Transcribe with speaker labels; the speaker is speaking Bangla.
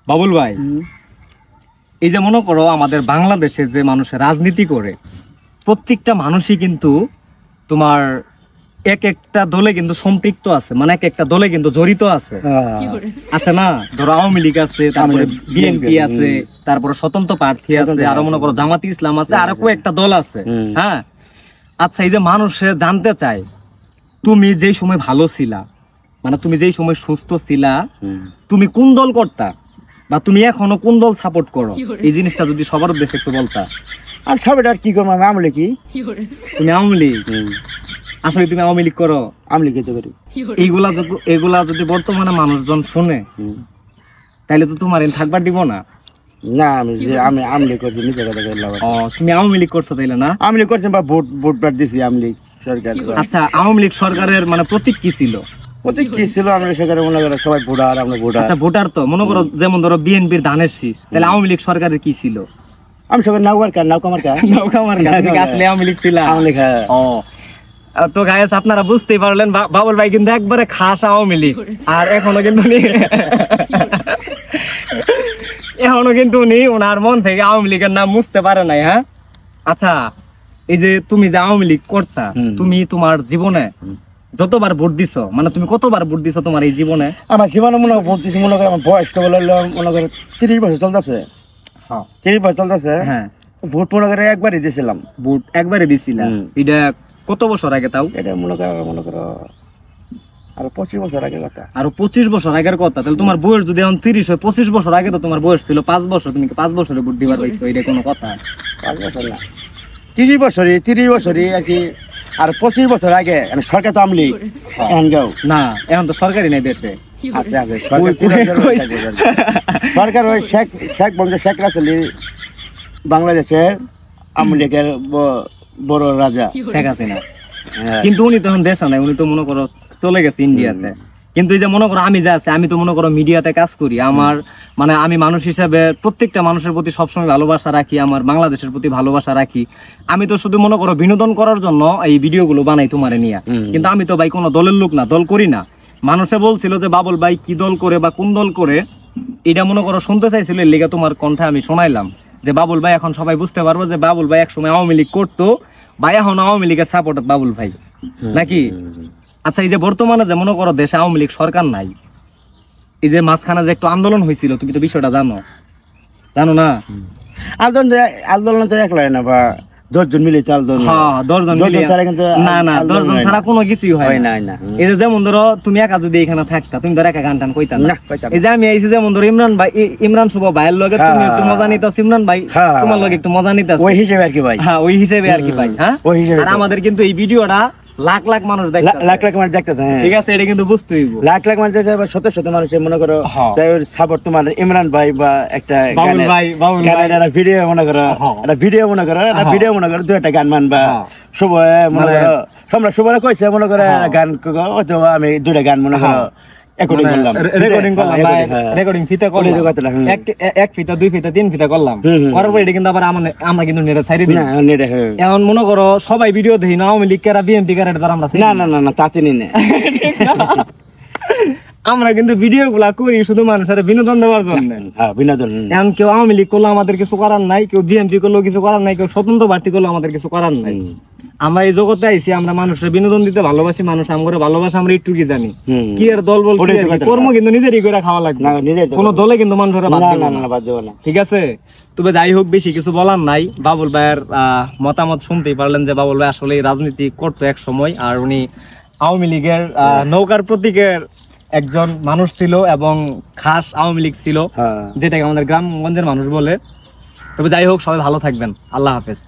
Speaker 1: বাবুল ভাই, এই যে মনে করো আমাদের বাংলাদেশে যে মানুষের রাজনীতি করে, প্রত্যেকটা মানুষই কিন্তু তোমার এক একটা দলে কিন্তু সম্পৃক্ত আছে, মানে এক একটা দলে কিন্তু জড়িত আছে, আছে না? ধরো আওয়ামী লীগ আছে, তারপরে বিএনপি আছে, তারপরে স্বতন্ত্র প্রার্থী আছে, আরো মনে করো জামাতি ইসলাম আছে, আরো কয়েকটা দল আছে। হ্যাঁ, আচ্ছা, এই যে মানুষে জানতে চায় তুমি যেই সময় ভালো ছিলা, মানে তুমি যেই সময় সুস্থ ছিলা, তুমি কোন দল করতা বা তুমি এখনো কোন দল সাপোর্ট করো, এই জিনিসটা যদি সবার উদ্দেশ্যে একটু বলতা।
Speaker 2: আর সবাই আর কি করবো, আমি আওয়ামী লীগ।
Speaker 1: তুমি আওয়ামী লীগ? আসলে তুমি আওয়ামী লীগ করো?
Speaker 2: আওয়ামী লীগ করি।
Speaker 1: এগুলা যদি বর্তমানে মানুষজন শুনে তাহলে তো তোমার থাকবার দিব না।
Speaker 2: না, আমি আওয়ামী লীগ করছি, নিজে কথা বললাম।
Speaker 1: তুমি আওয়ামী লীগ করছো তাইলে না?
Speaker 2: আওয়ামী লীগ করছেন বা ভোট দিছি আওয়ামী লীগ সরকার।
Speaker 1: আচ্ছা, আওয়ামী লীগ সরকারের মানে প্রতীক কি ছিল?
Speaker 2: প্রতীক কি ছিল? আমরা সেখানে মনে করো সবাই ভোটার, আমরা ভোটার।
Speaker 1: আচ্ছা, ভোটার তো মনে করো যেমন ধরো বিএনপির ধানের শীষ, তাহলে আওয়ামী লীগ সরকারের কি ছিল?
Speaker 2: আমি সবাই নৌকা মার্কা।
Speaker 1: আসলে আওয়ামী লীগ ছিল।
Speaker 2: আওয়ামী লীগ, হ্যাঁ।
Speaker 1: তো গাইস, আপনারা বুঝতেই পারলেন বাবুল ভাই কিন্তু একবারে খাস আওয়ামী লীগ, আর এখনো কিন্তু উনি ওনার মন থেকে আওয়ামী লীগের নাম মুছতে পারে নাই। হ্যাঁ, আচ্ছা, এই যে তুমি যে আওয়ামী লীগ করতা, তুমি তোমার জীবনে যতবার ভোট দিছো, মানে তুমি কতবার ভোট দিছো তোমার এই জীবনে?
Speaker 2: আমার জীবনে মনে ভোট দিছি, মনে করো আমার বয়সটা বলে মনে করো 30 বছর চলতেছে। হ্যাঁ, 30 বছর চলতেছে। হ্যাঁ, ভোট মনে করে একবারই দিয়েছিলাম।
Speaker 1: ভোট একবারই দিছিলাম? এটা কত বছর আগে? তাও
Speaker 2: এটা মনে করো আরো 25 বছর আগের কথা।
Speaker 1: আরো 25 বছর আগের কথা? তাহলে তোমার বয়স যদি এখন 30 হয়, 25 বছর আগে তো তোমার বয়স ছিল 5 বছর। তুমি কি 5 বছরে ভোট দিবার পাইছো? এটা কোনো কথা?
Speaker 2: 5 বছর না, 30 বছরই আর কি। আর 25 বছর আগে সরকার তো আওয়ামী লীগ
Speaker 1: না, এখন তো সরকারি নাই দেশে।
Speaker 2: সরকার ওই শেখ রাসেল বাংলাদেশের আওয়ামী লীগের বড় রাজা
Speaker 1: শেখ হাসিনা। কিন্তু উনি তো এখন দেশে নাই, উনি তো মনে করো চলে গেছে ইন্ডিয়াতে। কিন্তু এই যে মনে করো আমি যা আছে, আমি তো মনে করো মিডিয়াতে কাজ করি। আমার মানে আমি মানুষ হিসেবে প্রত্যেকটা মানুষের প্রতি সবসময় ভালোবাসা রাখি, আমার বাংলাদেশের প্রতি ভালোবাসা রাখি। আমি তো শুধু মনে করো বিনোদন করার জন্য এই ভিডিওগুলো বানাই তোমারে নিয়ে, কিন্তু আমি তো ভাই কোনো দলের লোক না, দল করি না। মানুষে বলছিল যে বাবুল ভাই কি দল করে বা কোন দল করে, এটা মনে করো শুনতে চাইছিল, এর লিগে তোমার কণ্ঠে আমি শোনাইলাম যে বাবুল ভাই এখন সবাই বুঝতে পারবো যে বাবুল ভাই একসময় আওয়ামী লীগ করতো, ভাই এখন আওয়ামী লীগের সাপোর্টার বাবুল ভাই নাকি? আচ্ছা, এই যে বর্তমানে যে মনে করো দেশে আওয়ামী লীগ সরকার নাই, এই যে মাঝখানে যে একটু আন্দোলন হয়েছিল, তুমি তো বিষয়টা জানো না?
Speaker 2: আন্দোলন তো একলাই না, বা 10 জন মিলে আন্দোলন।
Speaker 1: হ্যাঁ, 10 জন মিলে। না না, 10 জন ছাড়া কোনো কিছুই হয় না। এই যে যেমন ধরো তুমি একা যদি এখানে থাকতা, তুমি ধরো একা গান টান কইতা না। এই যে আমি আইছি, যেমন ধরো ইমরান শুভ ভাইয়ের লগে তুমি একটু মজা নিতাছ, ইমরান ভাই তোমার লগে একটু মজা নিতাছ,
Speaker 2: ওই হিসেবে আর কি ভাই।
Speaker 1: হ্যাঁ, ওই হিসেবে আর কি ভাই। হ্যাঁ, আর আমাদের কিন্তু এই ভিডিওটা লাখ লাখ মানুষ দেখতেছে,
Speaker 2: লাখ মানুষ দেখতেছে।
Speaker 1: ঠিক আছে, এটা কিন্তু বুঝতে হইব।
Speaker 2: লাখ মানুষ দেখতেছে, শত শত মানুষ মনে করো সাপোর্ট তোমার ইমরান ভাই বা একটা ভিডিও মনে করো, একটা ভিডিও মনে করো 2টা গান মান বা শুভ মনে করো সম্রাট শুভ কইছে মনে করো গান, অথবা আমি 2টা গান মনে করো রেকর্ডিং ফিতা করলাম, এক ফিতা 2 ফিতা 3 ফিতা করলাম, করার পর এটা কিন্তু আবার আমরা কিন্তু নেটে ছাইরে দিই না। এখন মনে করো সবাই ভিডিও দেখি না, আওয়ামী লীগ কারা বিএনপি কারা এটা আমরা না তাতে নি না।
Speaker 1: আমরা কিন্তু ভিডিও গুলা করি শুধু মানুষের বিনোদন দেওয়ার জন্য।
Speaker 2: বিনোদন।
Speaker 1: এখন কেউ আওয়ামী লীগ করলো আমাদের কিছু করার নাই, কেউ বিএনপি করলো কিছু করার নাই, কেউ স্বতন্ত্র প্রার্থী করলো আমাদের কিছু করার নাই। আমরা এই জগতে আইছি, আমরা মানুষের বিনোদন দিতে ভালোবাসি, মানুষ আমাদের ভালোবাসা আমরা একটু কি জানি, কি আর দল বল কর্ম কিন্তু নিজেরই করে খাওয়া লাগবে, কোনো দলে কিন্তু মানুষের না। ঠিক আছে, তবে যাই হোক, বেশি কিছু বলার নাই। বাবুল ভাইয়ের মতামত শুনতেই পারলেন যে বাবুল ভাই আসলে রাজনীতি করতো এক সময়, আর উনি আওয়ামী লীগের নৌকার প্রতীকের একজন মানুষ ছিল এবং খাস আওয়ামী লীগ ছিল, যেটাকে আমাদের গ্রামগঞ্জের মানুষ বলে। তবে যাই হোক, সবাই ভালো থাকবেন। আল্লাহ হাফেজ।